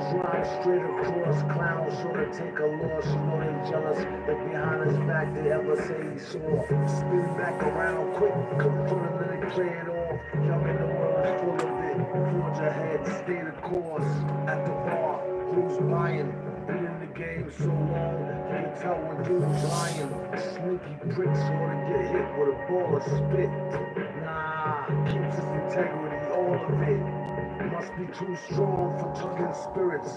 Drive straight across, clowns sure to take a loss. You know they jealous if behind his back they ever say he saw. Spin back around quick, confront him and they play it off. Young in the world full of it. Forge ahead, stay the course. At the bar, who's buying? Been in the game so long, you can tell when dudes lying. Sneaky pricks ought to get hit with a ball of spit. Nah, keeps his integrity, all of it. Must be too strong for tugging spirits.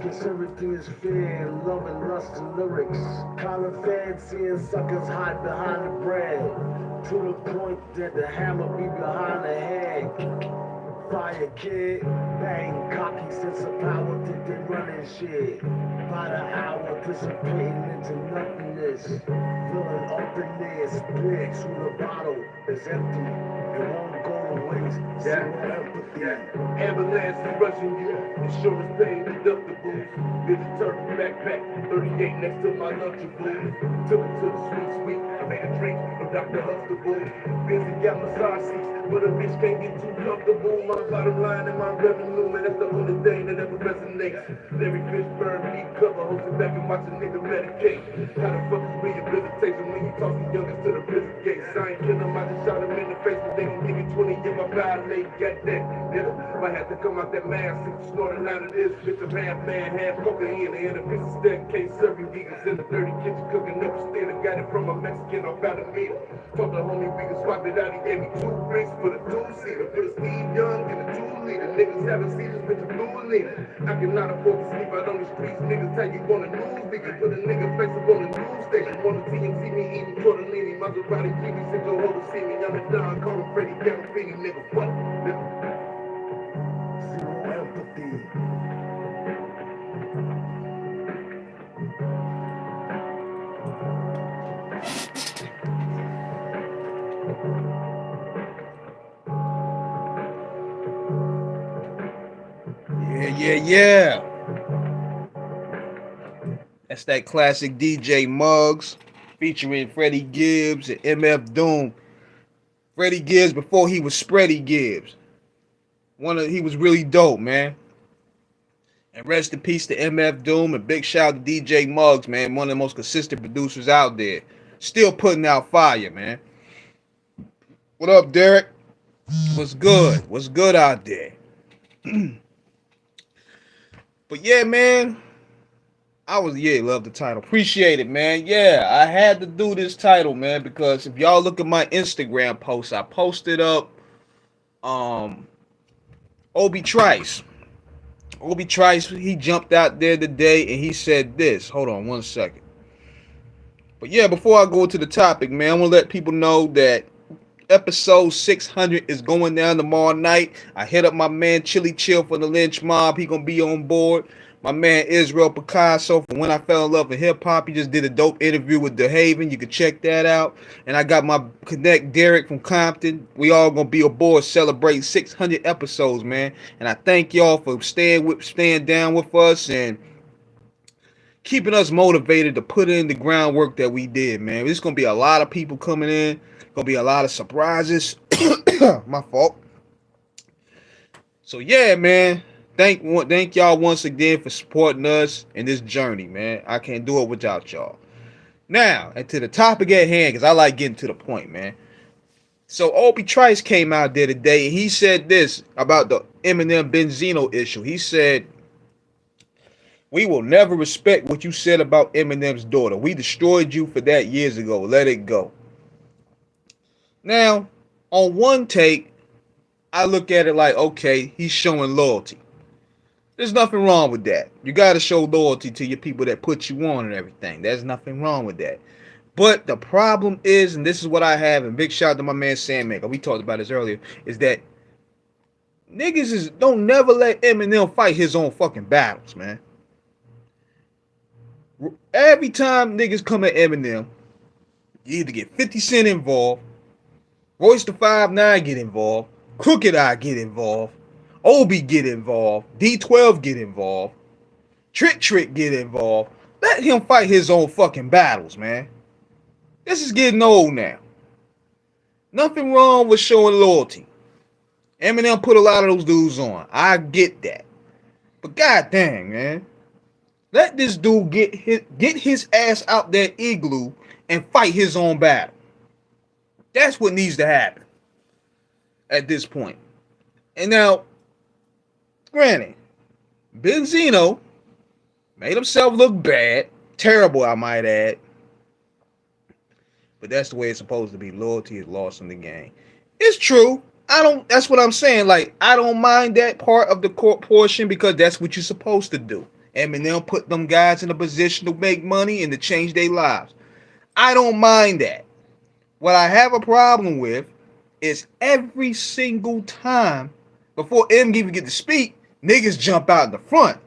Guess everything is fair, love and lust and lyrics. Collar fans seeing suckers hide behind the bread. To the point that the hammer be behind the head. Fire kid, bang, cocky sense of power, think they running shit. By the hour, dissipating into nothingness. Filling up in there, splits with a bottle is empty. It won't go to waste, zero empathy. Ambulance is rushing you, insurance paying deductibles. There's a turtle backpack, 38 next to my lunchable. Took it to the sweet, I made a drink from Dr. Huxtable. Busy got massage seats, but a bitch can't get too comfortable. My bottom line and my revenue, man, that's the only thing that ever resonates. Larry Fishburne, beat cover, hosting back and watch a nigga medicate. How the fuck is rehabilitation when you tossing youngest to the prison gates? I ain't kill him, I just shot him in the face, but they gon' give me 20 if I violate. Got that, nigga. Might have to come out that mask and snorting out of this bitch. I'm half man, half cocaine. In a piece of staircase, serving vegans in the dirty kitchen, cooking up a stand. I got it from a Mexican off out of me. Fuck the homie, we can swap it out. He gave me 2 bricks for the 2-seater, for the Steve Young and the 2-liter. Niggas having seizures, bitch, a blue leader. I cannot afford to sleep out on the streets. Niggas tell you on the news, nigga. Put a nigga face up on the news station. On the TMZ, me eating tortellini. Maserati, GB, send your hoe to see me. I'm the Don, call him Freddie Gambini, nigga. What? Nigga. Zero empathy. Yeah. That's that classic DJ Muggs featuring Freddie Gibbs and MF Doom. Freddie Gibbs before he was Spready Gibbs. He was really dope, man. And rest in peace to MF Doom and big shout out to DJ Muggs, man. One of the most consistent producers out there. Still putting out fire, man. What up, Derek? What's good? What's good out there? But yeah, man. Love the title. Appreciate it, man. Yeah, I had to do this title, man, because if y'all look at my Instagram post, I posted up Obi Trice. Obi Trice, he jumped out there today and he said this. Hold on one second. But yeah, before I go to the topic, man, I want to let people know that episode 600 is going down tomorrow night. I hit up my man Chili Chill for the Lynch Mob. He gonna be on board. My man Israel Picasso from When I Fell in Love with Hip Hop. He just did a dope interview with The Haven. You can check that out. And I got my connect Derek from Compton. We all gonna be aboard celebrating 600 episodes, man. And I thank y'all for staying down with us and keeping us motivated to put in the groundwork that we did, man. There's gonna be a lot of people coming in. Gonna be a lot of surprises. My fault. So yeah, man. Thank y'all once again for supporting us in this journey, man. I can't do it without y'all. Now, and to the topic at hand, because I like getting to the point, man. So Obi Trice came out there today and he said this about the Eminem Benzino issue. He said, "We will never respect what you said about Eminem's daughter. We destroyed you for that years ago. Let it go." Now, on one take, I look at it like, okay, he's showing loyalty. There's nothing wrong with that. You got to show loyalty to your people that put you on and everything. There's nothing wrong with that. But the problem is, and this is what I have, and big shout out to my man Sandmaker, we talked about this earlier, is that niggas don't never let Eminem fight his own fucking battles, man. Every time niggas come at Eminem, you either get 50 Cent involved, Royce the 5'9" get involved, Crooked Eye get involved, Obi get involved, D12 get involved, Trick get involved. Let him fight his own fucking battles, man. This is getting old now. Nothing wrong with showing loyalty. Eminem put a lot of those dudes on. I get that. But god dang, man. Let this dude get his ass out that igloo and fight his own battle. That's what needs to happen at this point. And now, granted, Benzino made himself look bad. Terrible, I might add. But that's the way it's supposed to be. Loyalty is lost in the game. It's true. That's what I'm saying. Like, I don't mind that part of the court portion because that's what you're supposed to do. Eminem put them guys in a position to make money and to change their lives. I don't mind that. What I have a problem with is every single time before M even get to speak, niggas jump out in the front.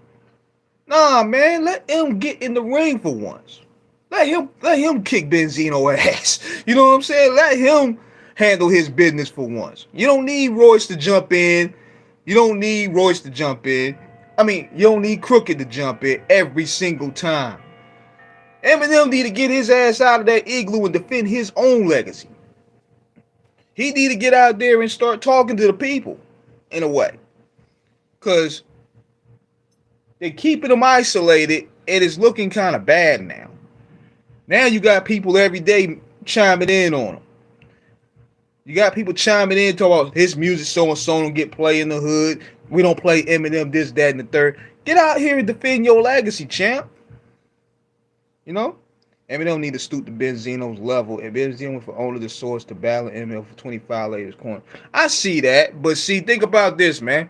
Nah, man, let M get in the ring for once. Let him kick Benzino ass. You know what I'm saying? Let him handle his business for once. You don't need Royce to jump in. You don't need Crooked to jump in every single time. Eminem need to get his ass out of that igloo and defend his own legacy. He need to get out there and start talking to the people in a way. Because they're keeping him isolated and it's looking kind of bad now. Now you got people every day chiming in on him. You got people chiming in talking about his music so-and-so don't get played in the hood. We don't play Eminem this, that, and the third. Get out here and defend your legacy, champ. You know? Eminem need to stoop to Benzino's level, and Benzino went for only the source to battle Eminem for 25 latest corner. I see that, but see, think about this, man.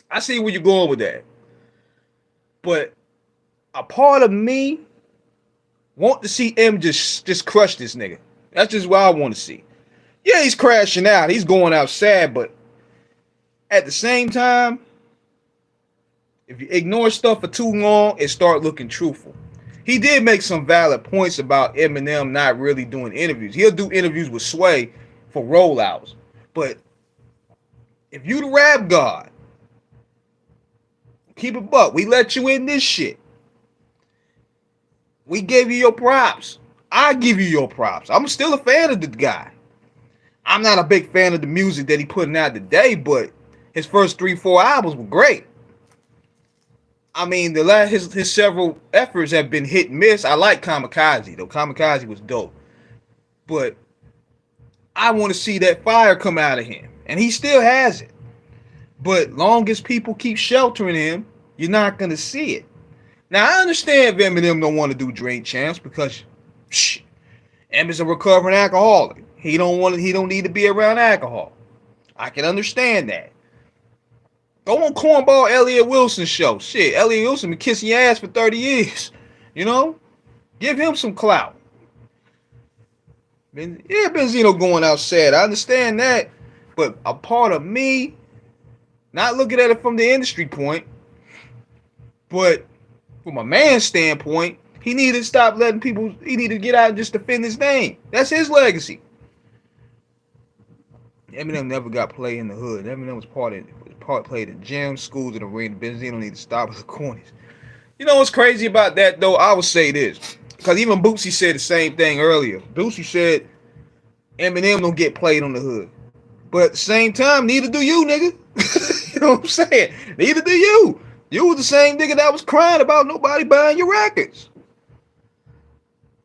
I see where you're going with that. But a part of me want to see M just crush this nigga. That's just what I want to see. Yeah, he's crashing out. He's going out sad, but at the same time, if you ignore stuff for too long, it start looking truthful. He did make some valid points about Eminem not really doing interviews. He'll do interviews with Sway for rollouts. But if you the rap god, keep it buck. We let you in this shit. We gave you your props. I give you your props. I'm still a fan of the guy. I'm not a big fan of the music that he putting out today, but his first 3-4 albums were great. I mean, his several efforts have been hit and miss. I like Kamikaze, though. Kamikaze was dope. But I want to see that fire come out of him. And he still has it. But long as people keep sheltering him, you're not going to see it. Now, I understand if Eminem don't want to do Drink Champs because Eminem's a recovering alcoholic. He don't need to be around alcohol. I can understand that. Go on cornball Elliot Wilson's show. Shit, Elliot Wilson been kissing your ass for 30 years. You know? Give him some clout. Benzino going out sad. I understand that. But a part of me, not looking at it from the industry point, but from a man's standpoint, he needed to stop letting people, he needed to get out and just defend his name. That's his legacy. Eminem never got played in the hood. Eminem was played in gyms, schools, and arena. Benzino need to stop with the corners. You know what's crazy about that, though? I would say this. Because even Bootsy said the same thing earlier. Bootsy said Eminem don't get played on the hood. But at the same time, neither do you, nigga. You know what I'm saying? Neither do you. You was the same nigga that was crying about nobody buying your records.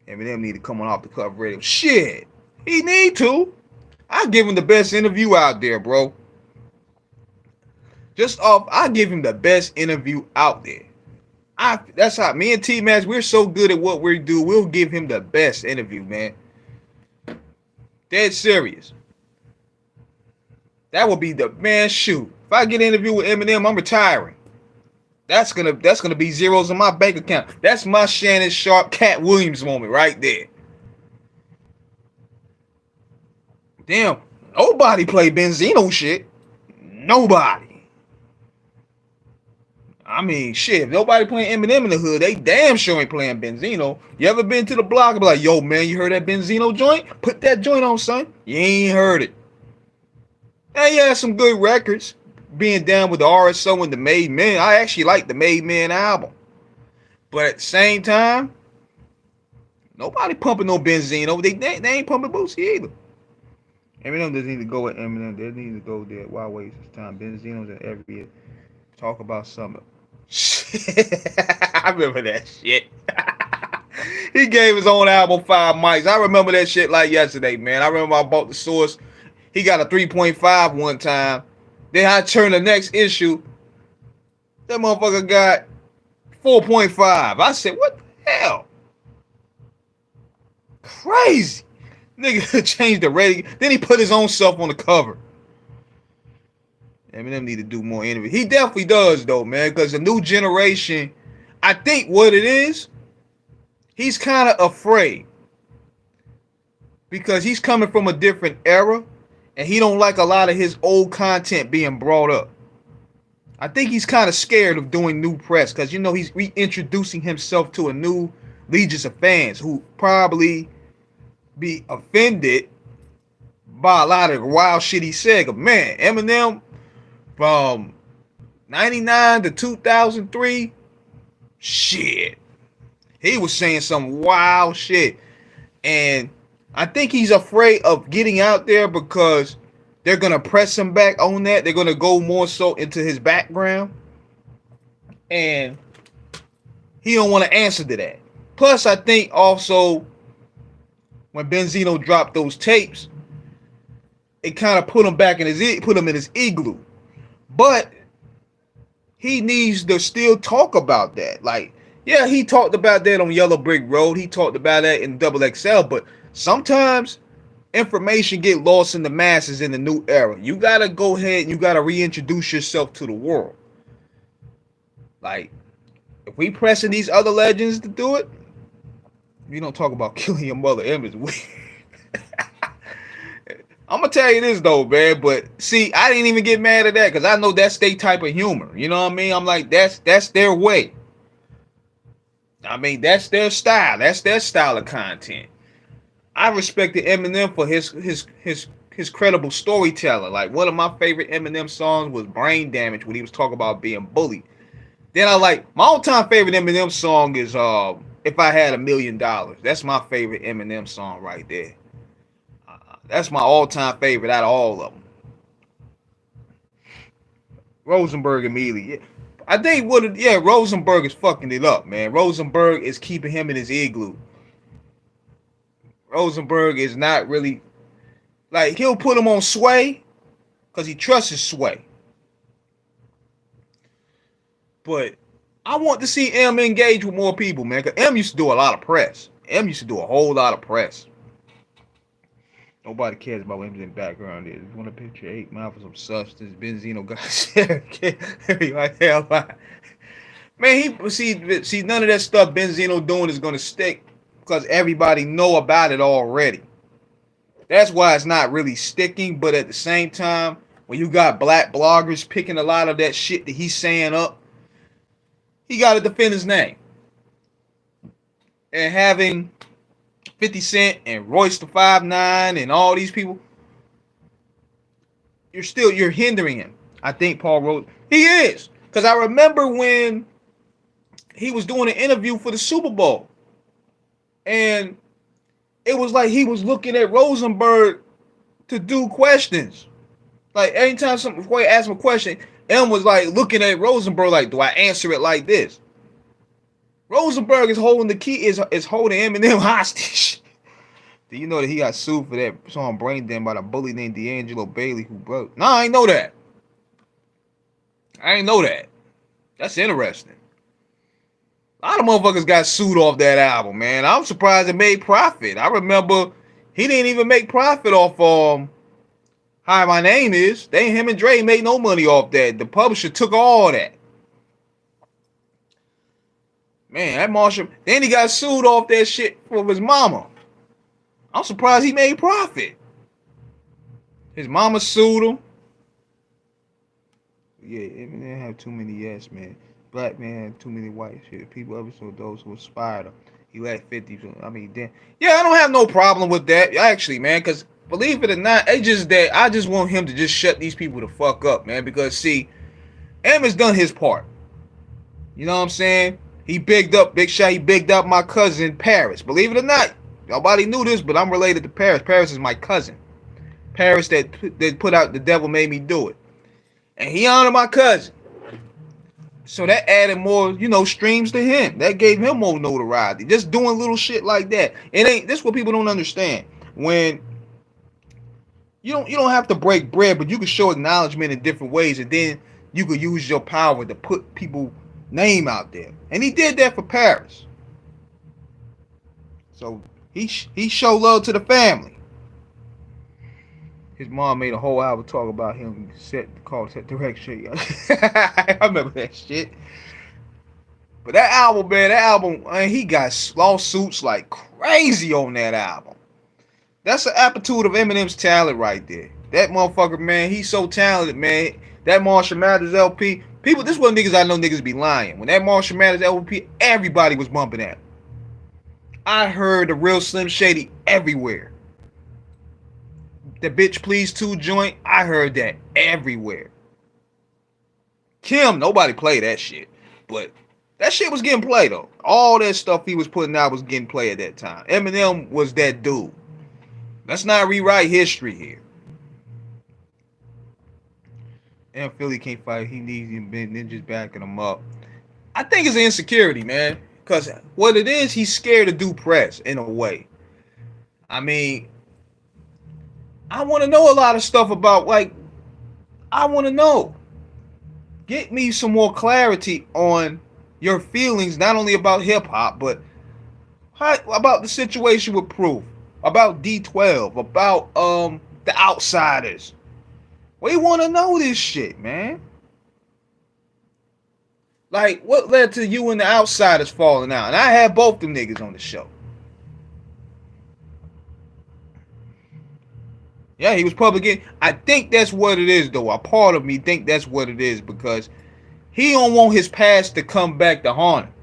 Eminem need to come on off the cuff radio. Shit. He need to. I give him the best interview out there, bro. I give him the best interview out there. That's how me and T-Max, we're so good at what we do. We'll give him the best interview, man. Dead serious. That would be the man. Shoot, if I get an interview with Eminem, I'm retiring. That's gonna be zeros in my bank account. That's my Shannon Sharp, Cat Williams moment right there. Damn, nobody play Benzino shit. Nobody. I mean, shit, if nobody playing Eminem in the hood, they damn sure ain't playing Benzino. You ever been to the block and be like, yo, man, you heard that Benzino joint? Put that joint on, son. You ain't heard it. And he had some good records. Being down with the RSO and the Made Men. I actually like the Made Men album. But at the same time, nobody pumping no Benzino. They ain't pumping Bootsy either. Eminem doesn't need to go with Eminem. They need to go there. Why waste his time? Benzino's in every talk about something. I remember that shit. He gave his own album 5 mics. I remember that shit like yesterday, man. I remember I bought the Source. He got a 3.5 one time. Then I turned the next issue. That motherfucker got 4.5. I said, what the hell? Crazy. Nigga changed the rating. Then he put his own self on the cover. Eminem need to do more interviews. He definitely does, though, man, because the new generation, I think what it is, he's kind of afraid. Because he's coming from a different era, and he don't like a lot of his old content being brought up. I think he's kind of scared of doing new press, because, you know, he's reintroducing himself to a new legions of fans who probably be offended by a lot of wild shit he said. Man, Eminem from 99 to 2003, shit. He was saying some wild shit. And I think he's afraid of getting out there because they're going to press him back on that. They're going to go more so into his background. And he don't want to answer to that. Plus, I think also when Benzino dropped those tapes, it kind of put him back in his igloo. But he needs to still talk about that. Like, yeah, he talked about that on Yellow Brick Road. He talked about that in Double XL. But sometimes information get lost in the masses in the new era. You got to go ahead and you got to reintroduce yourself to the world. Like, if we pressing these other legends to do it, we don't talk about killing your mother. I'm gonna tell you this though, man. But see, I didn't even get mad at that because I know that's their type of humor. You know what I mean? I'm like, that's their way. I mean, that's their style. That's their style of content. I respected Eminem for his credible storyteller. Like, one of my favorite Eminem songs was "Brain Damage" when he was talking about being bullied. Then my all-time favorite Eminem song is "If I Had $1 Million." That's my favorite Eminem song right there. That's my all-time favorite out of all of them. Rosenberg immediately. I think Rosenberg is fucking it up, man. Rosenberg is keeping him in his igloo. Rosenberg is not really, like, he'll put him on Sway because he trusts his Sway. But I want to see M engage with more people, man, because M used to do a lot of press. M used to do a whole lot of press. Nobody cares about what Eminem's background is. You want to picture 8 Mile for some substance. Benzino got man, he see none of that stuff Benzino doing is gonna stick because everybody know about it already. That's why it's not really sticking. But at the same time, when you got black bloggers picking a lot of that shit that he's saying up, he got to defend his name. And having 50 Cent and Royce the 5'9" and all these people, you're hindering him. I think Paul wrote, he is. Because I remember when he was doing an interview for the Super Bowl. And it was like he was looking at Rosenberg to do questions. Like, anytime somebody asked him a question, M was like looking at Rosenberg like, do I answer it like this? Rosenberg is holding the key, is holding Eminem hostage. Do you know that he got sued for that song Brain Damage by a bully named D'Angelo Bailey who broke? No, I ain't know that. That's interesting. A lot of motherfuckers got sued off that album, man. I'm surprised it made profit. I remember he didn't even make profit off Hi My Name Is. Him and Dre made no money off that. The publisher took all that. Man, that Marshall. Then he got sued off that shit for his mama. I'm surprised he made profit. His mama sued him. Yeah, Eminem have too many yes, man. Black man had too many white shit. People ever saw those who inspired him. He let 50. I mean, damn. Yeah, I don't have no problem with that, actually, man. Because believe it or not, I just want him to just shut these people the fuck up, man. Because see, M has done his part. You know what I'm saying? He bigged up my cousin Paris. Believe it or not, nobody knew this, but I'm related to Paris. Paris is my cousin. Paris that put out The Devil Made Me Do It. And he honored my cousin. So that added more, streams to him. That gave him more notoriety. Just doing little shit like that. It ain't this what people don't understand. When you don't have to break bread, but you can show acknowledgement in different ways, and then you could use your power to put people name out there. And he did that for Paris. So he showed love to the family. His mom made a whole album talk about him set direction. I remember that shit. But that album, man, he got lawsuits like crazy on that album. That's the aptitude of Eminem's talent right there. That motherfucker, man, he's so talented, man. That Marshall Mathers LP, people, this one niggas I know niggas be lying. When that Marshall Mathers LP, everybody was bumping that. I heard the Real Slim Shady everywhere. The Bitch Please 2 joint, I heard that everywhere. Kim, nobody played that shit. But that shit was getting played though. All that stuff he was putting out was getting played at that time. Eminem was that dude. Let's not rewrite history here. And Philly can't fight. He needs ninjas backing him up. I think it's insecurity, man. Because what it is, he's scared to do press in a way. I mean, I want to know a lot of stuff about, I want to know. Get me some more clarity on your feelings, not only about hip hop, but about the situation with Proof, about D12, about the Outsiders. We want to know this shit, man. Like, what led to you and the Outsiders falling out? And I had both them niggas on the show. Yeah, he was public. I think that's what it is, though. A part of me think that's what it is, because he don't want his past to come back to haunt him.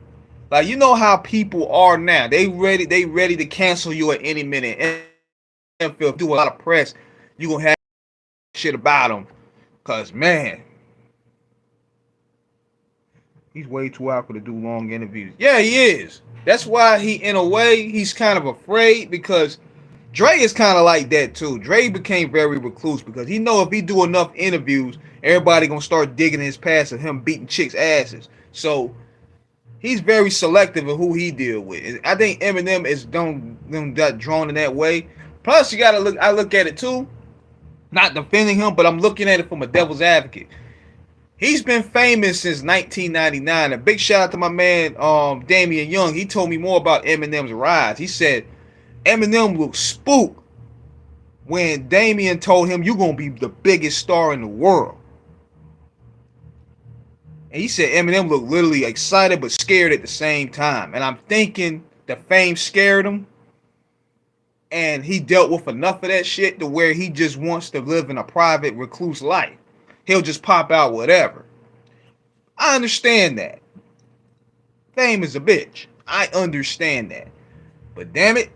Like, you know how people are now. They ready to cancel you at any minute. And if you do a lot of press, you gonna have shit about him. Cause man, he's way too awkward to do long interviews. Yeah, he is. That's why in a way, he's kind of afraid, because Dre is kind of like that too. Dre became very recluse because he know if he do enough interviews, everybody gonna start digging his past of him beating chicks' asses. So he's very selective of who he deal with. I think Eminem is drawn in that way. Plus, you gotta look. I look at it too, not defending him, but I'm looking at it from a devil's advocate. He's been famous since 1999. A big shout out to my man Damian Young. He told me more about Eminem's rise. He said Eminem looked spooked when Damian told him, "You're gonna be the biggest star in the world." And he said Eminem looked literally excited but scared at the same time. And I'm thinking the fame scared him, and he dealt with enough of that shit to where he just wants to live in a private, recluse life. He'll just pop out whatever. I understand that. Fame is a bitch. I understand that. But damn it,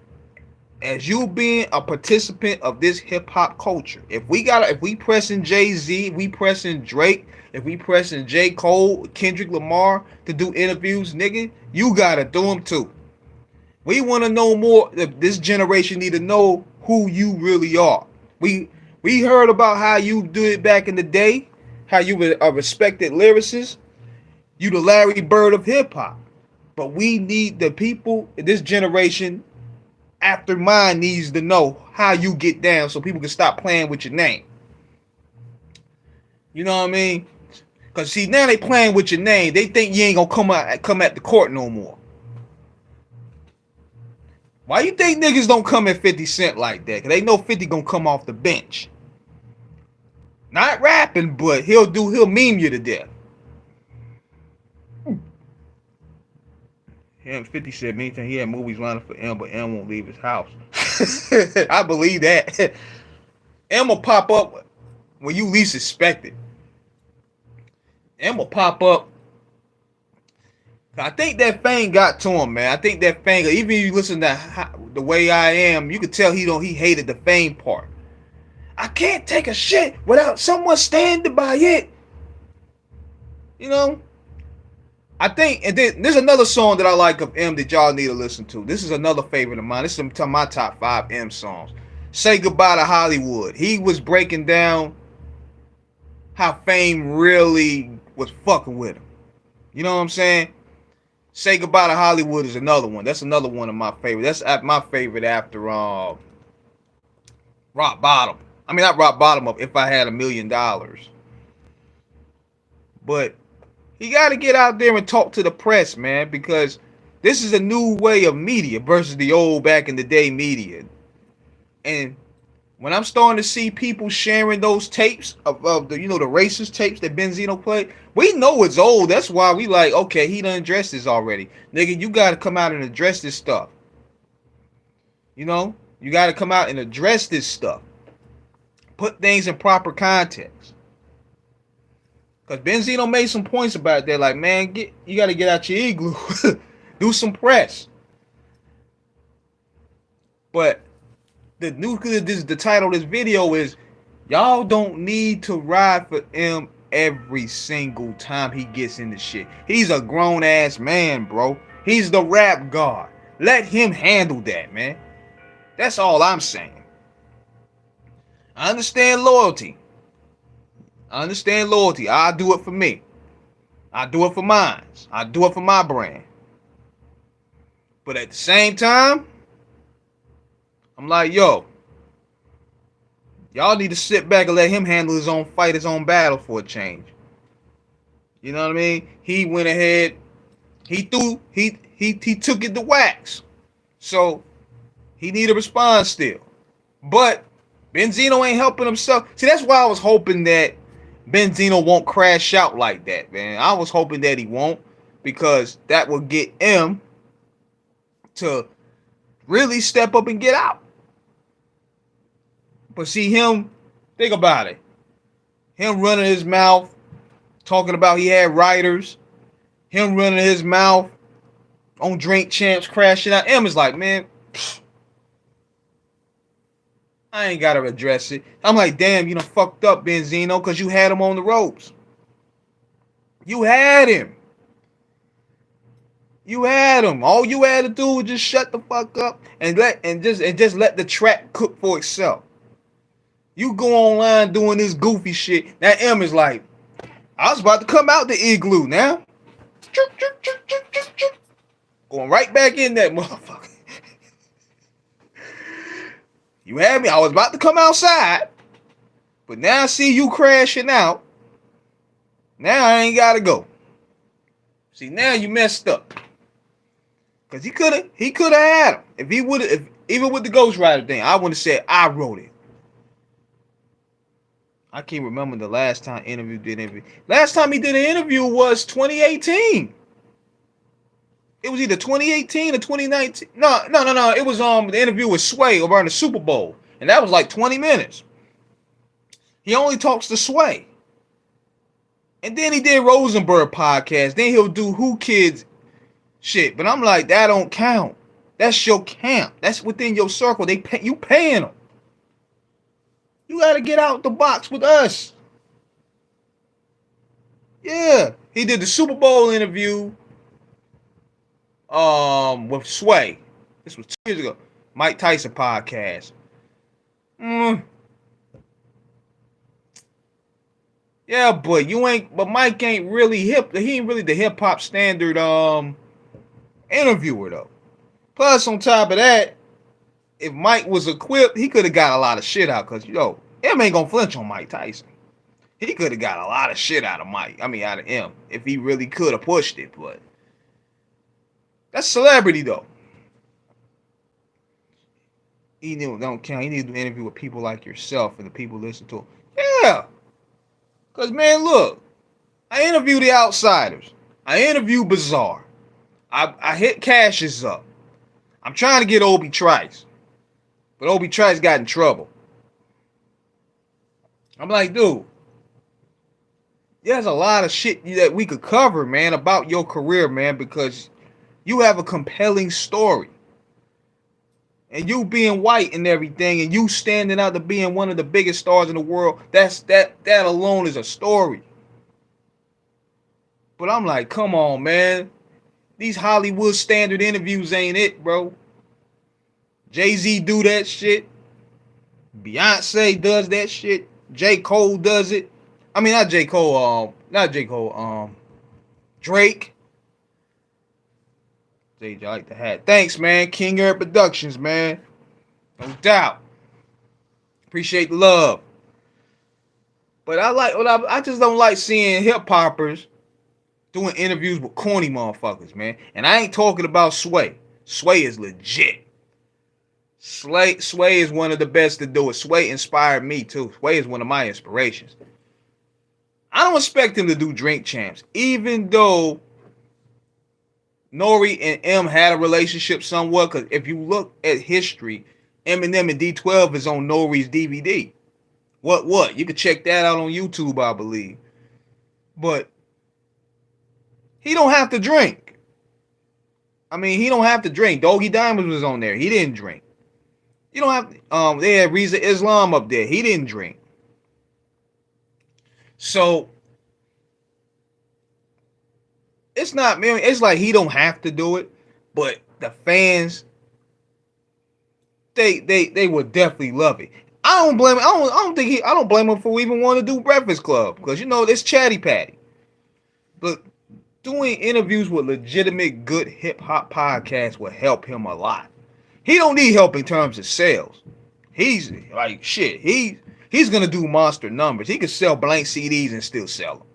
as you being a participant of this hip hop culture, if we pressing Jay-Z, we pressing Drake, if we pressing J. Cole, Kendrick Lamar to do interviews, nigga, you gotta do them too. We want to know more. This generation need to know who you really are. We heard about how you do it back in the day, how you were a respected lyricist. You the Larry Bird of hip hop. But we need the people in this generation after mine needs to know how you get down so people can stop playing with your name. You know what I mean? Because see, now they playing with your name. They think you ain't gonna come at the court no more. Why you think niggas don't come at 50 Cent like that? Because they know 50 gonna come off the bench. Not rapping, but he'll meme you to death. Him, 50 said many times he had movies lined up for M, but M won't leave his house. I believe that. M will pop up when you least expect it. M will pop up. I think that fame got to him, man. I think that fame, even if you listen to The Way I Am, you could tell he hated the fame part. I can't take a shit without someone standing by it. You know? I think, and then there's another song that I like of M that y'all need to listen to. This is another favorite of mine. This is my top 5 M songs. Say Goodbye to Hollywood. He was breaking down how fame really was fucking with him. You know what I'm saying? Say Goodbye to Hollywood is another one. That's another one of my favorites. That's my favorite after Rock Bottom. I mean, not Rock Bottom of If I Had $1,000,000. But he got to get out there and talk to the press, man, because this is a new way of media versus the old back in the day media. And when I'm starting to see people sharing those tapes of the the racist tapes that Benzino played, we know it's old. That's why we like, okay, he done addressed this already. Nigga, you got to come out and address this stuff. You know? You got to come out and address this stuff. Put things in proper context. Because Benzino made some points about that. Like, man, you got to get out your igloo. Do some press. But the title of this video is, y'all don't need to ride for M every single time he gets into shit. He's a grown ass man, bro. He's the rap god. Let him handle that, man. That's all I'm saying. I understand loyalty. I'll do it for me. I do it for mine. I do it for my brand. But at the same time, I'm like, yo, y'all need to sit back and let him handle his own fight, his own battle for a change. You know what I mean? He went ahead, he took it to wax. So he need a response still. But Benzino ain't helping himself. See, that's why I was hoping that Benzino won't crash out like that, man. I was hoping that he won't, because that will get him to really step up and get out. But see him, think about it. Him running his mouth, talking about he had writers. Him running his mouth on Drink Champs, crashing out. M is like, man, I ain't got to address it. I'm like, damn, you done fucked up, Benzino, because you had him on the ropes. You had him. You had him. All you had to do was just shut the fuck up and just let the track cook for itself. You go online doing this goofy shit. Now M is like, I was about to come out the igloo now. Going right back in that motherfucker. You had me. I was about to come outside. But now I see you crashing out. Now I ain't got to go. See, now you messed up. Because he could have had him. If he would have, even with the Ghost Rider thing, I would have said, I wrote it. I can't remember the last time Last time he did an interview was 2018. It was either 2018 or 2019. No. It was the interview with Sway over in the Super Bowl. And that was like 20 minutes. He only talks to Sway. And then he did Rosenberg podcast. Then he'll do Who Kids shit. But I'm like, that don't count. That's your camp. That's within your circle. You paying them. You got to get out the box with us. Yeah. He did the Super Bowl interview with Sway. This was 2 years ago. Mike Tyson podcast. Yeah, but Mike ain't really hip. He ain't really the hip hop standard interviewer though. Plus, on top of that, if Mike was equipped, he could have got a lot of shit out, because M ain't gonna flinch on Mike Tyson. He could have got a lot of shit out of out of M, if he really could have pushed it, but that's celebrity though. He don't count. He needs to interview with people like yourself and the people listen to him. Yeah. Because, man, look, I interview the Outsiders. I interview Bizarre. I hit Cassius up. I'm trying to get Obi Trice. But Obi Trice got in trouble. I'm like, dude, there's a lot of shit that we could cover, man, about your career, man, because you have a compelling story. And you being white and everything, and you standing out to being one of the biggest stars in the world, that alone is a story. But I'm like, come on, man. These Hollywood standard interviews ain't it, bro. Jay-Z do that shit. Beyonce does that shit. J. Cole does it. I mean, not J. Cole, Drake. I like the hat. Thanks, man. King Air Productions, man. No doubt. Appreciate the love. But I just don't like seeing hip hoppers doing interviews with corny motherfuckers, man. And I ain't talking about Sway. Sway is legit. Sway is one of the best to do it. Sway inspired me too. Sway is one of my inspirations. I don't expect him to do Drink Champs, even though Nori and M had a relationship somewhat. Because if you look at history, Eminem and D12 is on Nori's DVD. What? You can check that out on YouTube, I believe. But he don't have to drink. I mean, he don't have to drink. Doggy Diamonds was on there. He didn't drink. You don't have to, they had Reza Islam up there. He didn't drink. So it's not, man, it's like he don't have to do it, but the fans, they would definitely love it. I don't blame him. I don't blame him for even wanting to do Breakfast Club, because you know it's chatty patty. But doing interviews with legitimate good hip hop podcasts will help him a lot. He don't need help in terms of sales. He's like shit. He's gonna do monster numbers. He could sell blank CDs and still sell them.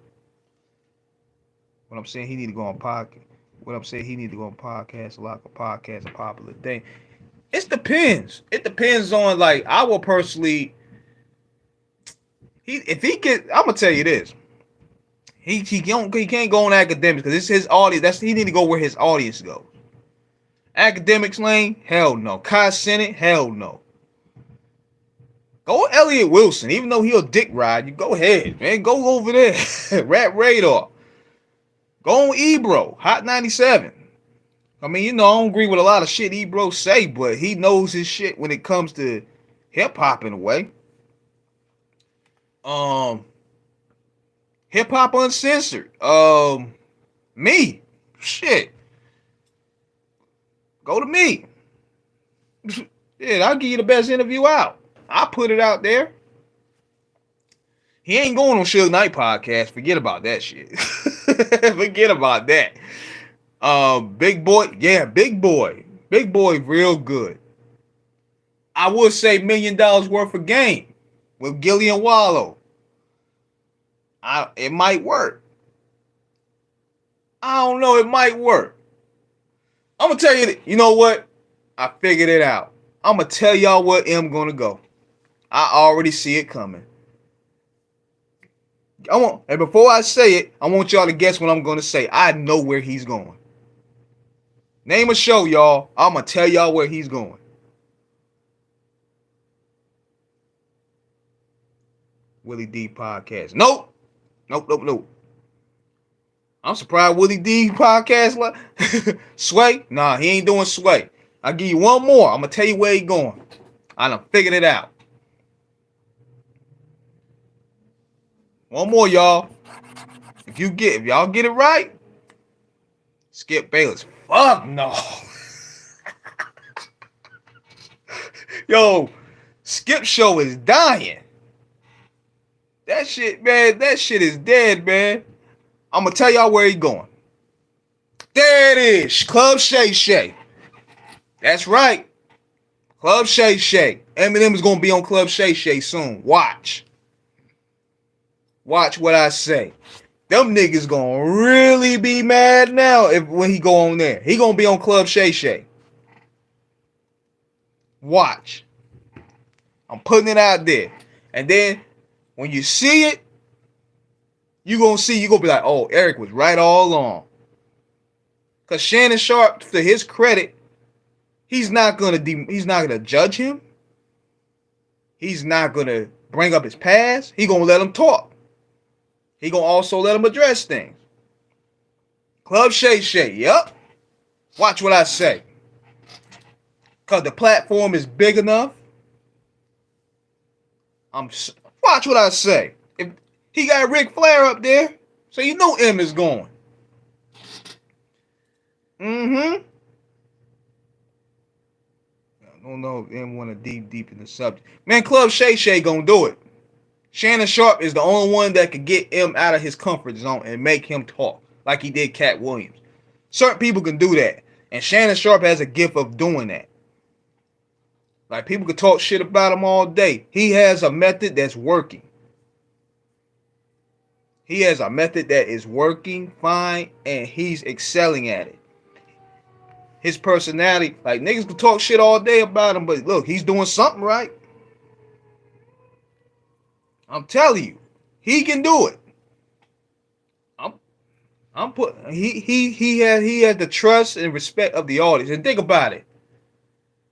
What I'm saying, he need to go on podcast. What I'm saying, he need to go on podcast. Like a podcast, a popular thing. It depends. It depends on, like, I will personally. If he get, I'm gonna tell you this. He can't go on academics because it's his audience. He need to go where his audience goes. Academics lane, hell no. Kai Senate, hell no. Go Elliot Wilson, even though he'll dick ride you. Go ahead, man. Go over there. Rap Radar. Go on Ebro, Hot 97. I mean, you know, I don't agree with a lot of shit Ebro say, but he knows his shit when it comes to hip hop in a way. Hip Hop Uncensored. Me. Shit. Go to me. Yeah, I'll give you the best interview out. I put it out there. He ain't going on Suge Knight podcast. Forget about that shit. Forget about that. Big Boy. Yeah, Big Boy. Big Boy real good. I would say $1 million worth of game with Gillian Wallow. It might work. I don't know. It might work. I'm going to tell you, you know what? I figured it out. I'm going to tell y'all where M going to go. I already see it coming. And before I say it, I want y'all to guess what I'm going to say. I know where he's going. Name a show, y'all. I'm going to tell y'all where he's going. Willie D podcast. Nope. I'm surprised Willie D podcast. Sway? Nah, he ain't doing Sway. I'll give you one more. I'm going to tell you where he's going. I done figured it out. One more, y'all. If y'all get it right, Skip Bayless. Fuck no. Yo, Skip show is dying. That shit, man, that shit is dead, man. I'm gonna tell y'all where he going. There it is. Club Shay Shay. That's right. Club Shay Shay. Eminem is gonna be on Club Shay Shay soon. Watch. Watch what I say. Them niggas gonna really be mad now when he go on there. He gonna be on Club Shay Shay. Watch. I'm putting it out there. And then when you see it, you gonna be like, oh, Eric was right all along. Cause Shannon Sharp, to his credit, he's not gonna judge him. He's not gonna bring up his past. He gonna let him talk. He gonna also let him address things. Club Shay Shay, yep. Watch what I say. Cause the platform is big enough. Watch what I say. If he got Ric Flair up there, so you know M is going. I don't know if M want to deep in the subject. Man, Club Shay Shay gonna do it. Shannon Sharp is the only one that could get M out of his comfort zone and make him talk. like he did Cat Williams. Certain people can do that. And Shannon Sharpe has a gift of doing that. Like, people can talk shit about him all day. He has a method that's working. He has a method that is working fine, and he's excelling at it. His personality, like, niggas can talk shit all day about him, but look, he's doing something right. I'm telling you, he can do it. He has the trust and respect of the audience. And think about it.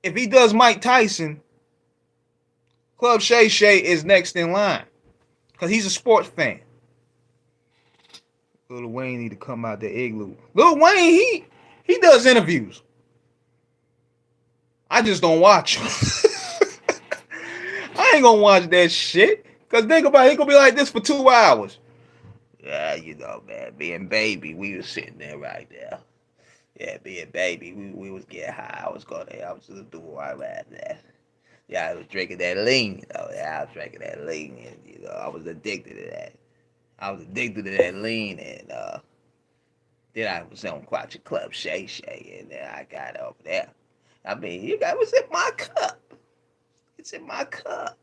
If he does Mike Tyson, Club Shay Shay is next in line. Because he's a sports fan. Lil Wayne need to come out the igloo. Lil Wayne, he does interviews. I just don't watch him. I ain't gonna watch that shit. Because think about it, he gonna be like this for 2 hours. Yeah, you know, man, me and Baby, we was sitting there right there. Yeah, me and Baby, we was getting high. I was just doing right there. Yeah, I was drinking that lean, you know. Yeah, I was drinking that lean, and, you know, I was addicted to that. I was addicted to that lean, and then I was on watching Club Shay Shay, and then I got over there. I mean, it was in my cup. It's in my cup.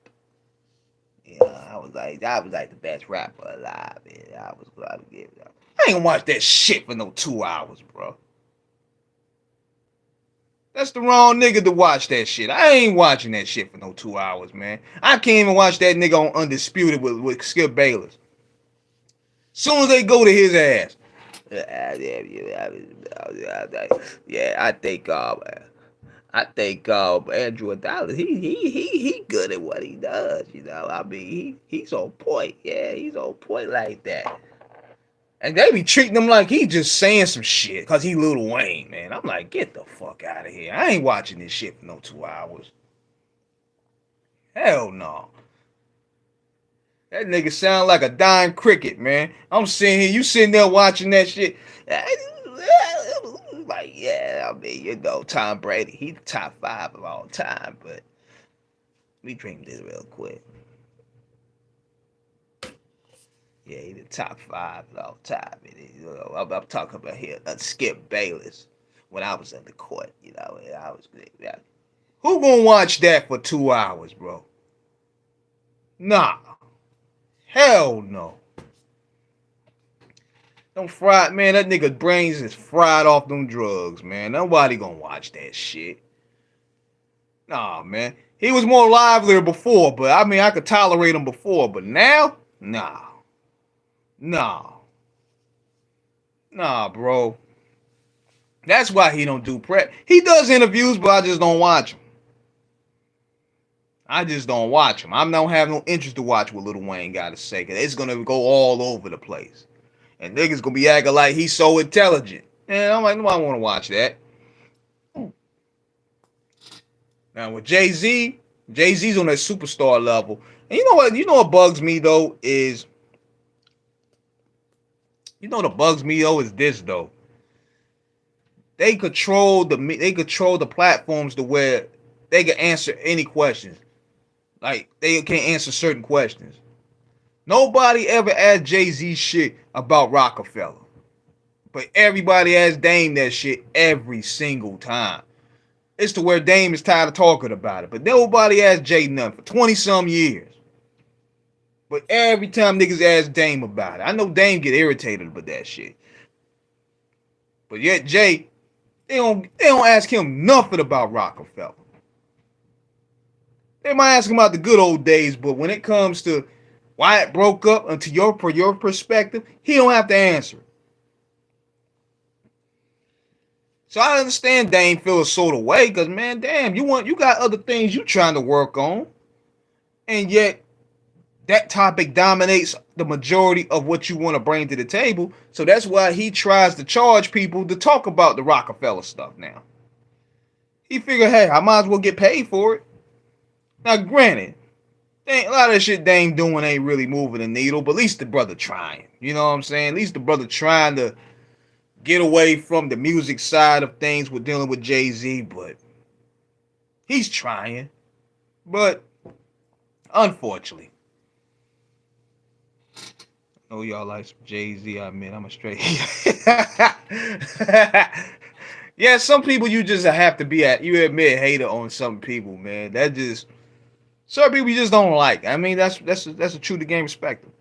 You know, I was like the best rapper alive, man. I ain't gonna watch that shit for no 2 hours, bro. That's the wrong nigga to watch that shit. I ain't watching that shit for no 2 hours, man. I can't even watch that nigga on Undisputed with Skip Bayless. Soon as they go to his ass. Yeah, I think Andrew Adonis, he good at what he does, you know. I mean, he's on point. Yeah, he's on point like that. And they be treating him like he just saying some shit because he Lil Wayne, man. I'm like, get the fuck out of here. I ain't watching this shit for no 2 hours. Hell no. That nigga sound like a dying cricket, man. I'm sitting here, you sitting there watching that shit. Like, yeah, I mean, you know, Tom Brady, he's the top 5 of all time, but we drink this real quick. Yeah, he's the top 5 of all time. And, you know, I'm talking about here, Skip Bayless, when I was in the court, you know, and I was, who gonna watch that for 2 hours, bro? Nah. Hell no. Them fried, man, that nigga's brains is fried off them drugs, man. Nobody gonna watch that shit. Nah, man. He was more livelier before, but I mean, I could tolerate him before, but now? Nah. Nah, bro. That's why he don't do prep. He does interviews, but I just don't watch him. I don't have no interest to watch what Lil Wayne got to say, because it's going to go all over the place. And niggas going to be acting like he's so intelligent. And I'm like, nobody want to watch that. Now, with Jay-Z's on that superstar level. And you know what bugs me, though, is... You know what bugs me, though, is this, though. They control the platforms to where they can answer any questions. Like, they can't answer certain questions. Nobody ever asked Jay-Z shit about Rockefeller. But everybody asks Dame that shit every single time. It's to where Dame is tired of talking about it. But nobody asked Jay nothing for 20-some years. But every time niggas ask Dame about it. I know Dame get irritated with that shit. But yet Jay, they don't ask him nothing about Rockefeller. They might ask him about the good old days, but when it comes to why it broke up, and for your perspective, he don't have to answer. So I understand Dame feels sort of way, because man, damn, you got other things you trying to work on, and yet that topic dominates the majority of what you want to bring to the table. So that's why he tries to charge people to talk about the Rockefeller stuff now. He figured, hey, I might as well get paid for it. Now, granted, a lot of that shit Dame doing ain't really moving the needle, but at least the brother trying. You know what I'm saying? At least the brother trying to get away from the music side of things with dealing with Jay-Z, but he's trying. But unfortunately, know y'all like some Jay-Z. I mean, I'm a straight. Yeah, some people you just have to be you admit hater on some people, man. That just certain people you just don't like. I mean, that's a true to game perspective.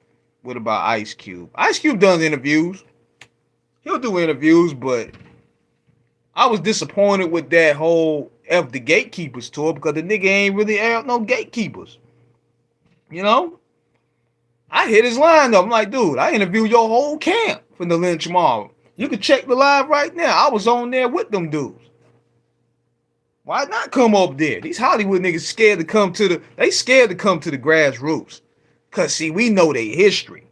What about Ice Cube? Ice Cube does interviews. He'll do interviews, but I was disappointed with that whole F the Gatekeepers tour because the nigga ain't really out no gatekeepers. You know? I hit his line though. I'm like, dude, I interviewed your whole camp from the Lynch Mob. You can check the live right now. I was on there with them dudes. Why not come up there? These Hollywood niggas scared to come to the grassroots. Cause see, we know their history.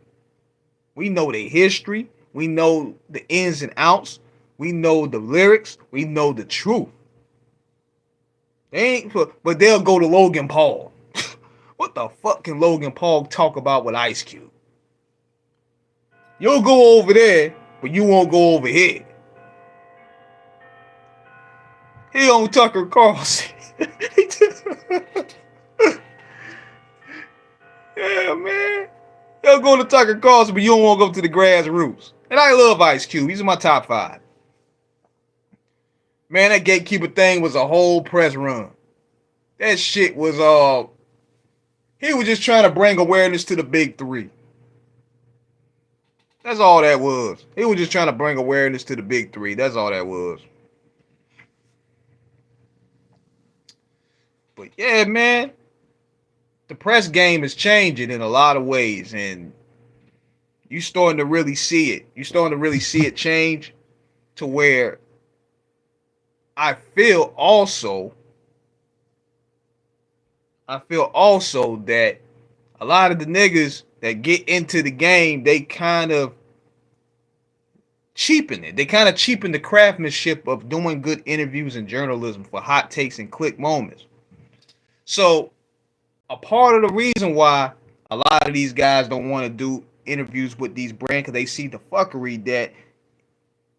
We know their history. We know the ins and outs. We know the lyrics. We know the truth. They ain't, but they'll go to Logan Paul. What the fuck can Logan Paul talk about with Ice Cube? You'll go over there, but you won't go over here. He on Tucker Carlson. Yeah, man. He'll go to Tucker Carlson, but you don't want to go to the grassroots. And I love Ice Cube. He's in my top 5. Man, that gatekeeper thing was a whole press run. That shit was he was just trying to bring awareness to the big 3. That's all that was. He was just trying to bring awareness to the big 3. That's all that was. But yeah, man, the press game is changing in a lot of ways, and you starting to really see it. You starting to really see it change to where I feel also that a lot of the niggas that get into the game, they kind of cheapen it. They kind of cheapen the craftsmanship of doing good interviews and journalism for hot takes and click moments. So a part of the reason why a lot of these guys don't want to do interviews with these brands because they see the fuckery that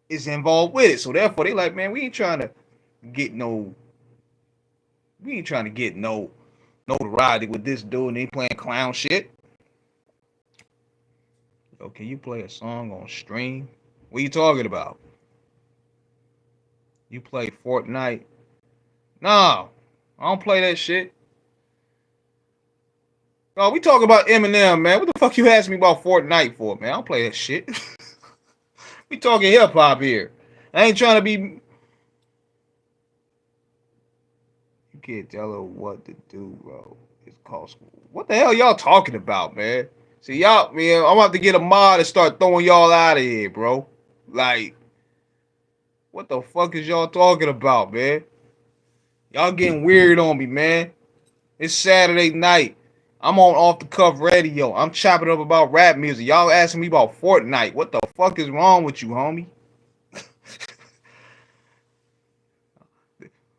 is involved with it. So therefore they like, man, we ain't trying to get no notoriety with this dude and he playing clown shit. Yo, can you play a song on stream? What are you talking about? You play Fortnite? No, I don't play that shit. Oh, we talking about Eminem, man. What the fuck you asking me about Fortnite for, man? I don't play that shit. We talking hip hop here. I ain't trying to be. You can't tell her what to do, bro. It's called school. What the hell y'all talking about, man? See, y'all, man, I'm about to get a mod and start throwing y'all out of here, bro. Like, what the fuck is y'all talking about, man? Y'all getting weird on me, man. It's Saturday night. I'm on Off the Cuff Radio. I'm chopping up about rap music. Y'all asking me about Fortnite. What the fuck is wrong with you, homie?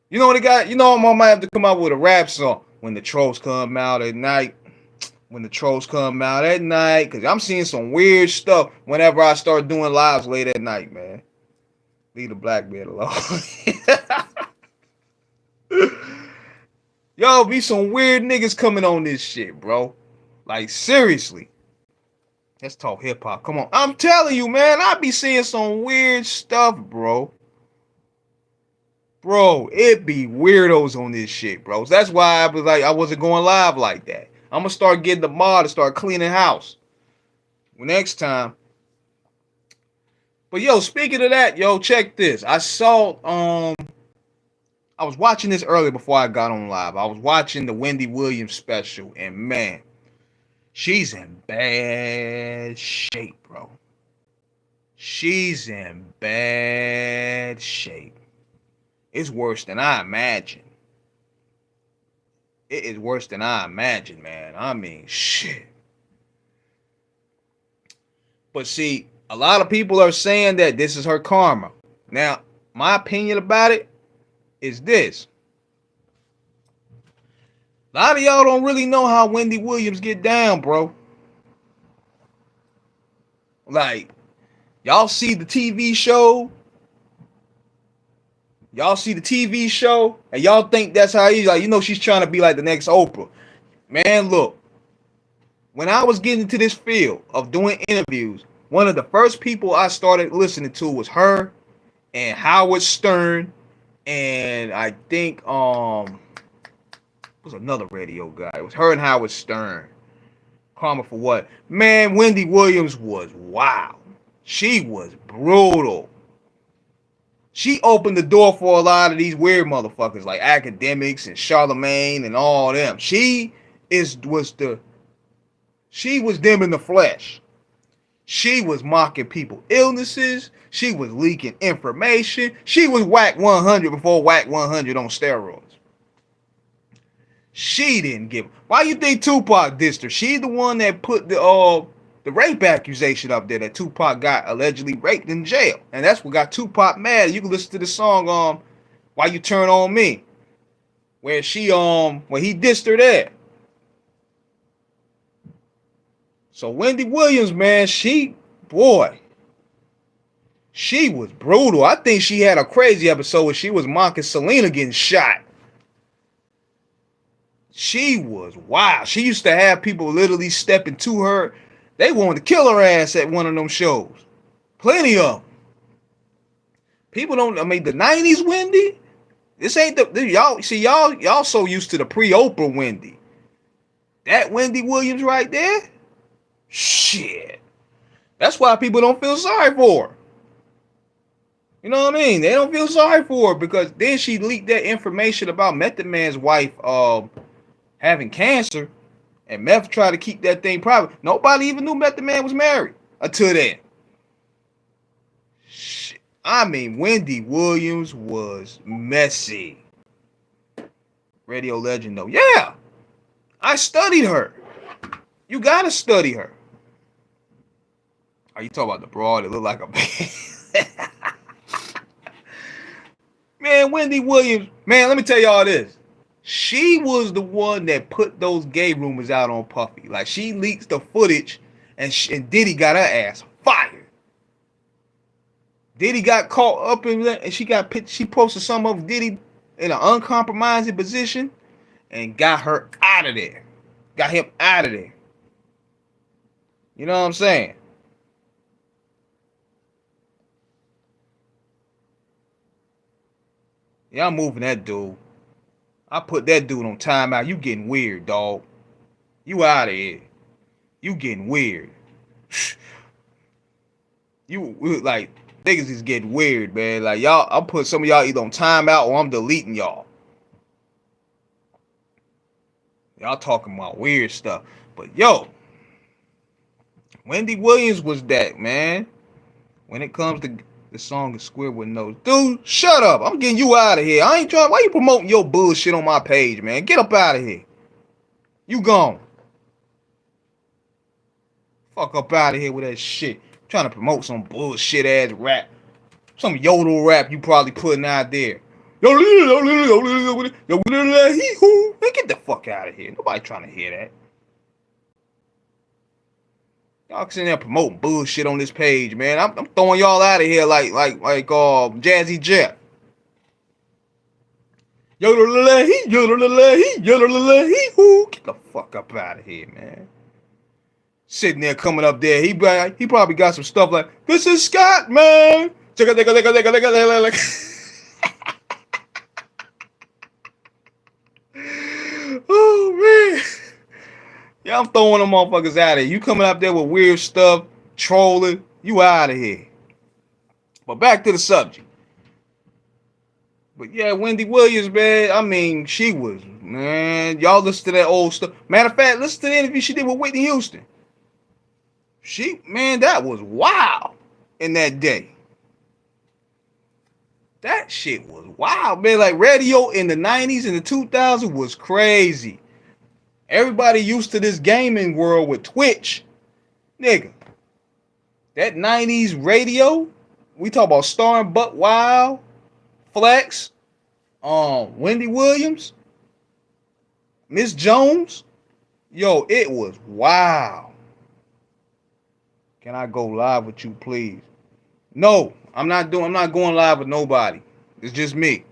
You know what they got? You know I might have to come out with a rap song when the trolls come out at night. When the trolls come out at night, because I'm seeing some weird stuff whenever I start doing lives late at night, man. Leave the black man alone. Yo, be some weird niggas coming on this shit, bro. Like, seriously. Let's talk hip hop. Come on. I'm telling you, man, I be seeing some weird stuff, bro. Bro, it be weirdos on this shit, bro. So that's why I was like, I wasn't going live like that. I'm gonna start getting the mod to start cleaning house next time. But yo, speaking of that, yo, check this. I was watching this earlier before I got on live. I was watching the Wendy Williams special, and man, she's in bad shape, bro. She's in bad shape. It's worse than I imagined. It is worse than I imagined, man. I mean, shit. But see, a lot of people are saying that this is her karma. Now, my opinion about it is this. A lot of y'all don't really know how Wendy Williams get down, bro. Like, y'all see the TV show. Y'all see the TV show, and y'all think that's how he's like, you know, she's trying to be like the next Oprah. Man, look. when I was getting into this field of doing interviews, one of the first people I started listening to was her and Howard Stern, and I think it was another radio guy. It was her and Howard Stern. Karma for what? Man, Wendy Williams was wild. She was brutal. She opened the door for a lot of these weird motherfuckers like academics and Charlemagne and all them. She was them in the flesh. She was mocking people illnesses. She was leaking information. She was Whack 100 before Whack 100 on steroids. She didn't give. Why you think Tupac dissed her? She the one that put the rape accusation up there that Tupac got allegedly raped in jail, and that's what got Tupac mad. You can listen to the song "Why You Turn on Me," where he dissed her there. So Wendy Williams, man, she was brutal. I think she had a crazy episode where she was mocking Selena getting shot. She was wild. She used to have people literally stepping to her. They wanted to kill her ass at one of them shows. Plenty of them. People don't, I mean, the 90s Wendy, this ain't y'all so used to the pre-Oprah Wendy. That Wendy Williams right there, shit. That's why people don't feel sorry for her. You know what I mean? They don't feel sorry for her because then she leaked that information about Method Man's wife having cancer, and Meth tried to keep that thing private. Nobody even knew Method Man was married until then. Shit. I mean, Wendy Williams was messy. Radio legend though. Yeah, I studied her. You gotta study her. Are you talking about the broad that looked like a man? Man, Wendy Williams, man, let me tell y'all this. She was the one that put those gay rumors out on Puffy. Like, she leaks the footage, and Diddy got her ass fired. Diddy got caught up in that, and she posted some of Diddy in an uncompromising position, and got her out of there. Got him out of there. You know what I'm saying? Yeah, I'm moving that dude. I put that dude on timeout. You getting weird, dog. You out of here. You getting weird. You like niggas is getting weird, man. Like y'all, I'm putting some of y'all either on timeout or I'm deleting y'all. Y'all talking about weird stuff. But yo, Wendy Williams was that, man. When it comes to the song is Square with Nose. Dude, shut up. I'm getting you out of here. I ain't trying. Why you promoting your bullshit on my page, man? Get up out of here. You gone. Fuck up out of here with that shit. Trying to promote some bullshit ass rap. Some yodel rap you probably putting out there. Man, get the fuck out of here. Nobody trying to hear that. Y'all sitting there promoting bullshit on this page, man. I'm throwing y'all out of here like Jazzy Jeff. Get the fuck up out of here, man. Sitting there coming up there, he probably got some stuff like, this is Scott, man. Oh man. Yeah, I'm throwing them motherfuckers out of here. You coming up there with weird stuff, trolling, you out of here. But back to the subject. But yeah, Wendy Williams, man, I mean, she was, man, y'all listen to that old stuff. Matter of fact, listen to the interview she did with Whitney Houston. Man, that was wild in that day. That shit was wild, man. Like, radio in the 90s and the 2000s was crazy. Everybody used to this gaming world with Twitch. Nigga. That 90s radio, we talk about Star and Buck Wild, Flex, Wendy Williams, Miss Jones. Yo, it was wild. Can I go live with you, please? No, I'm not going live with nobody. It's just me.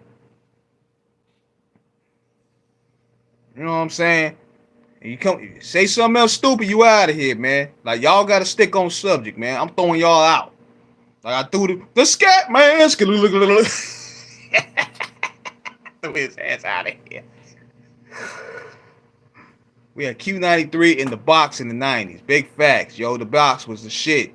You know what I'm saying? And you come say something else stupid, you out of here, man. Like y'all gotta stick on subject, man. I'm throwing y'all out. Like I threw the scat man. Threw his ass out of here. We had Q93 in the box in the 90s. Big facts, yo. The box was the shit.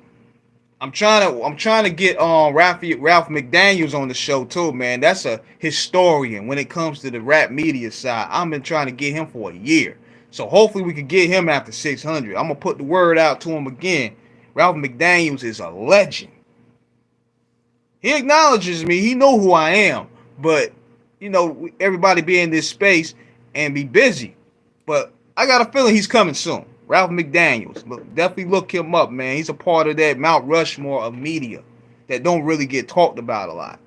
I'm trying to get Ralph McDaniels on the show too, man. That's a historian when it comes to the rap media side. I've been trying to get him for a year. So hopefully we can get him after 600. I'm gonna put the word out to him again. Ralph McDaniels is a legend. He acknowledges me. He know who I am. But you know, everybody be in this space and be busy. But I got a feeling he's coming soon. Ralph McDaniels. Definitely look him up, man. He's a part of that Mount Rushmore of media that don't really get talked about a lot.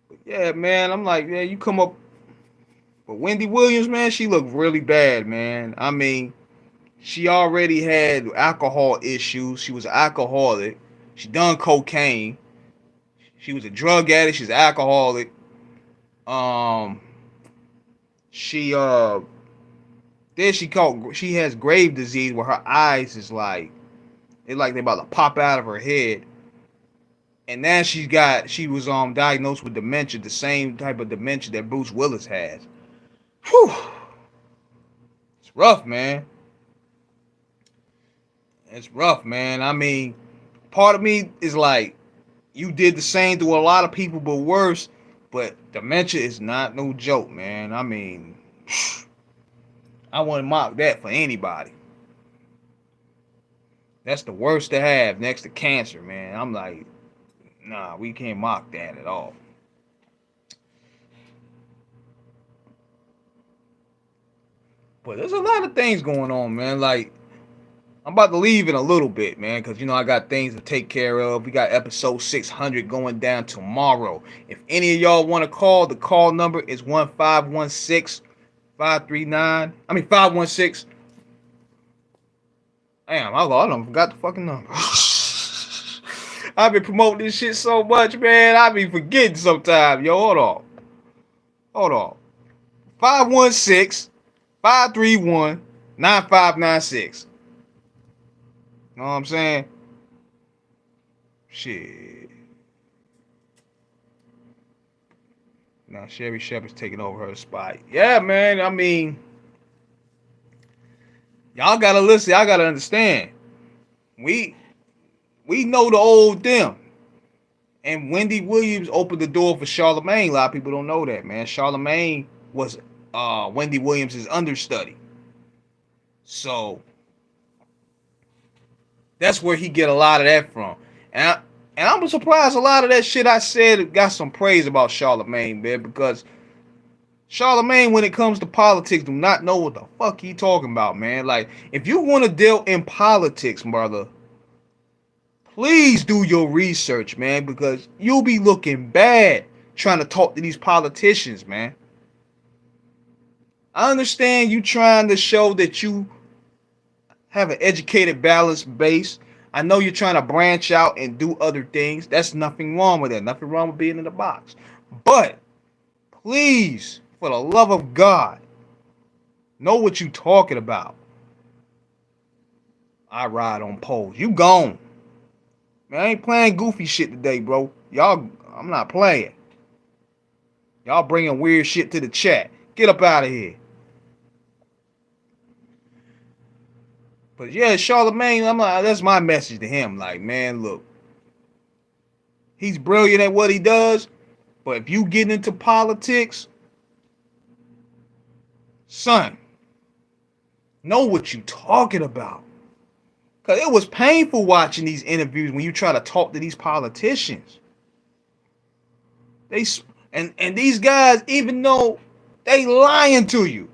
But yeah, man, I'm like, yeah, you come up. But Wendy Williams, man, she looked really bad, man. I mean, she already had alcohol issues. She was an alcoholic. She done cocaine. She was a drug addict. She's an alcoholic. She she has grave disease where her eyes is like they about to pop out of her head. And now she was diagnosed with dementia, the same type of dementia that Bruce Willis has. Whew. It's rough, man. It's rough, man. I mean, part of me is like, you did the same to a lot of people, but worse. But dementia is not no joke, man. I mean, I wouldn't mock that for anybody. That's the worst to have next to cancer, man. I'm like, nah, we can't mock that at all. But there's a lot of things going on, man. Like, I'm about to leave in a little bit, man, because, you know, I got things to take care of. We got episode 600 going down tomorrow. If any of y'all want to call, the call number is 1516-539. 516. Damn, I done forgot the fucking number. I've been promoting this shit so much, man. I be forgetting sometimes. Yo, hold on. 516-531-9596. Know what I'm saying? Shit. Now Sherry Shepherd's taking over her spot. Yeah, man. I mean, y'all gotta listen. Y'all gotta understand. We know the old them. And Wendy Williams opened the door for Charlemagne. A lot of people don't know that, man. Charlemagne was Wendy Williams' understudy. So that's where he get a lot of that from. And I'm surprised a lot of that shit I said got some praise about Charlemagne, man, because Charlemagne, when it comes to politics, do not know what the fuck he talking about, man. Like, if you want to deal in politics, brother, please do your research, man, because you'll be looking bad trying to talk to these politicians, man. I understand you trying to show that you have an educated, balanced base. I know you're trying to branch out and do other things. That's nothing wrong with that. Nothing wrong with being in the box. But please, for the love of God, know what you talking about. I ride on poles. You gone. Man, I ain't playing goofy shit today, bro. Y'all, I'm not playing. Y'all bringing weird shit to the chat. Get up out of here. But yeah, Charlemagne, that's my message to him. Like, man, look, he's brilliant at what he does, but if you get into politics, son, know what you talking about. Because it was painful watching these interviews when you try to talk to these politicians. And these guys, even though they lying to you,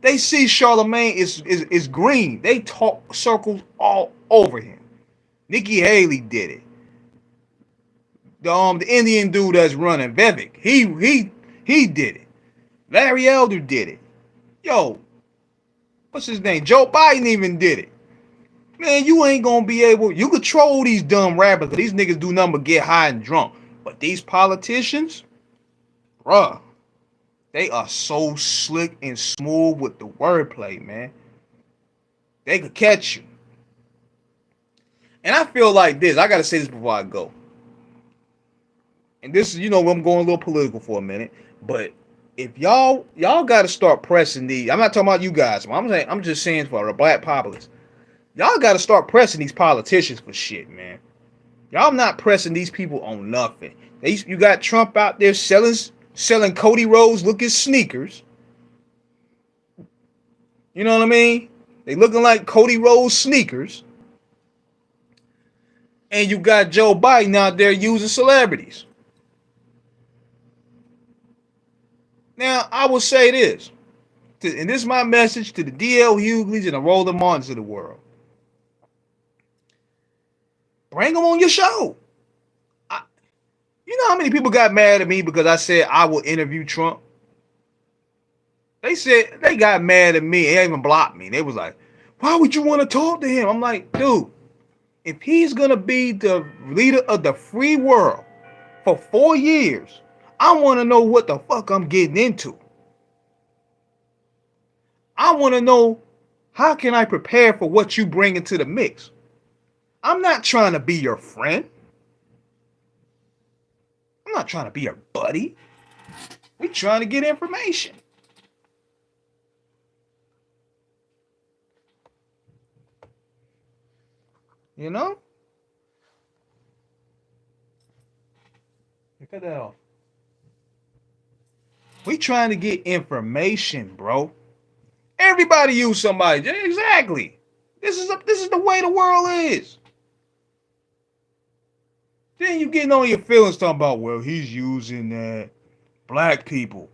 they see Charlemagne is green. They talk circles all over him. Nikki Haley did it. The Indian dude that's running, Vivek, he did it. Larry Elder did it. Yo, what's his name? Joe Biden even did it. Man, you ain't gonna be able. You control these dumb rappers, but these niggas do nothing but get high and drunk. But these politicians, bruh, They are so slick and smooth with the wordplay, man. They could catch you. And I feel like this. I gotta say this before I go. And this is, I'm going a little political for a minute. But if y'all gotta start pressing these. I'm not talking about you guys. I'm just saying for the black populace. Y'all gotta start pressing these politicians for shit, man. Y'all not pressing these people on nothing. You got Trump out there selling Cody Rhodes looking sneakers. You know what I mean? They looking like Cody Rhodes sneakers. And you got Joe Biden out there using celebrities. Now, I will say this. And this is my message to the D.L. Hugleys and the Roland Martins of the world. Bring them on your show. You know how many people got mad at me because I said I will interview Trump? They said they got mad at me. They even blocked me. They was like, why would you want to talk to him? I'm like, dude, if he's going to be the leader of the free world for 4 years, I want to know what the fuck I'm getting into. I want to know how can I prepare for what you bring into the mix. I'm not trying to be your friend. I'm not trying to be your buddy. We trying to get information. You know? Cut that off. We trying to get information, bro. Everybody use somebody. Exactly. This is the way the world is. Then you getting on your feelings talking about, well, he's using black people.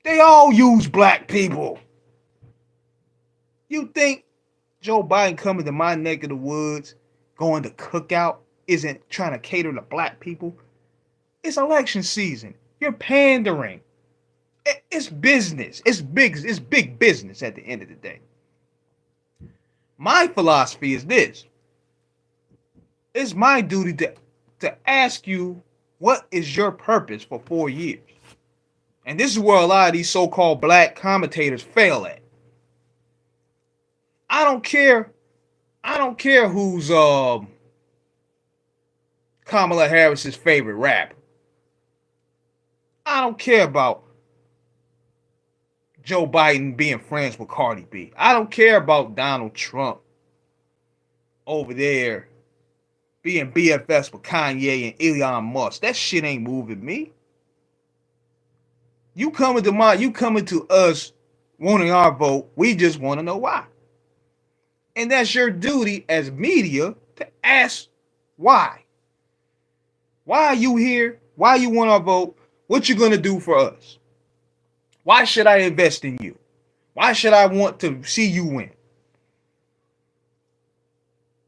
They all use black people. You think Joe Biden coming to my neck of the woods, going to cookout, isn't trying to cater to black people? It's election season. You're pandering. It's business. It's big business at the end of the day. My philosophy is this. It's my duty to ask you, what is your purpose for 4 years? And this is where a lot of these so-called black commentators fail at. I don't care who's Kamala Harris's favorite rapper. I don't care about Joe Biden being friends with Cardi B. I don't care about Donald Trump over there being BFFs with Kanye and Elon Musk. That shit ain't moving me. You coming to us wanting our vote. We just want to know why. And that's your duty as media to ask why. Why are you here? Why you want our vote? What you going to do for us? Why should I invest in you? Why should I want to see you win?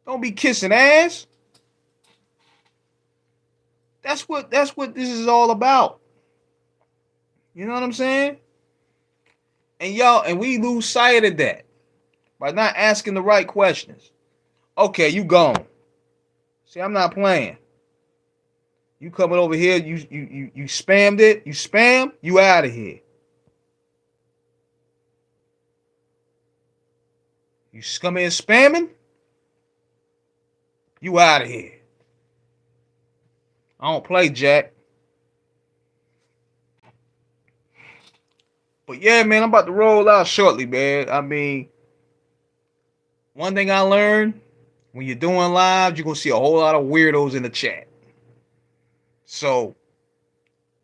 Don't be kissing ass. That's what this is all about. You know what I'm saying? And we lose sight of that by not asking the right questions. Okay, you gone. See, I'm not playing. You coming over here, you spammed it, you spam, you out of here. You coming in spamming, you out of here. I don't play, Jack. But yeah, man, I'm about to roll out shortly, man. I mean, one thing I learned, when you're doing live, you're going to see a whole lot of weirdos in the chat. So,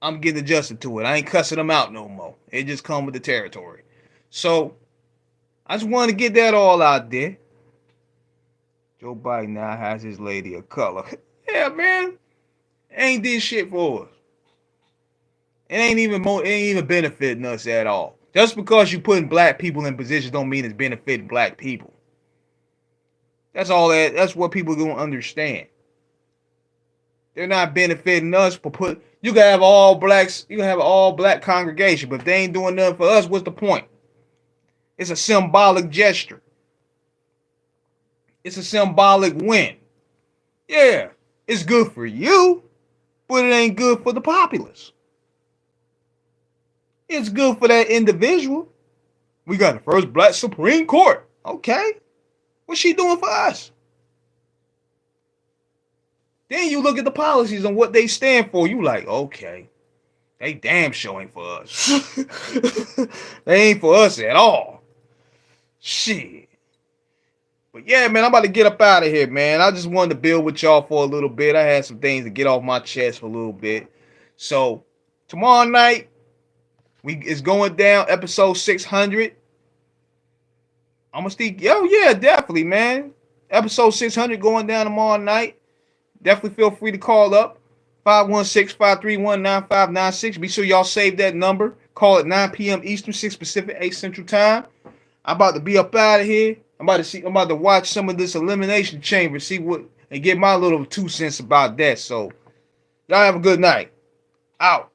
I'm getting adjusted to it. I ain't cussing them out no more. It just come with the territory. So, I just want to get that all out there. Joe Biden now has his lady of color. Yeah, man. Ain't this shit for us. It ain't even benefiting us at all. Just because you putting black people in positions don't mean it's benefiting black people. That's what people don't understand. They're not benefiting us, but you can have all blacks, you can have an all black congregation, but if they ain't doing nothing for us, what's the point? It's a symbolic gesture. It's a symbolic win. Yeah, it's good for you, but it ain't good for the populace. It's good for that individual. We got the first black Supreme Court. Okay. What's she doing for us? Then you look at the policies and what they stand for. You like, okay, they damn sure ain't for us. They ain't for us at all. Shit. But yeah, man, I'm about to get up out of here, man. I just wanted to build with y'all for a little bit. I had some things to get off my chest for a little bit. So tomorrow night, it's going down, episode 600. I'm gonna stick. Yo, yeah, definitely, man. Episode 600 going down tomorrow night. Definitely feel free to call up 516-531-9596. Be sure y'all save that number. Call at 9 p.m. Eastern, 6 Pacific, 8 Central Time. I'm about to be up out of here. I'm about to watch some of this Elimination Chamber, and get my little 2 cents about that. So y'all have a good night. Out.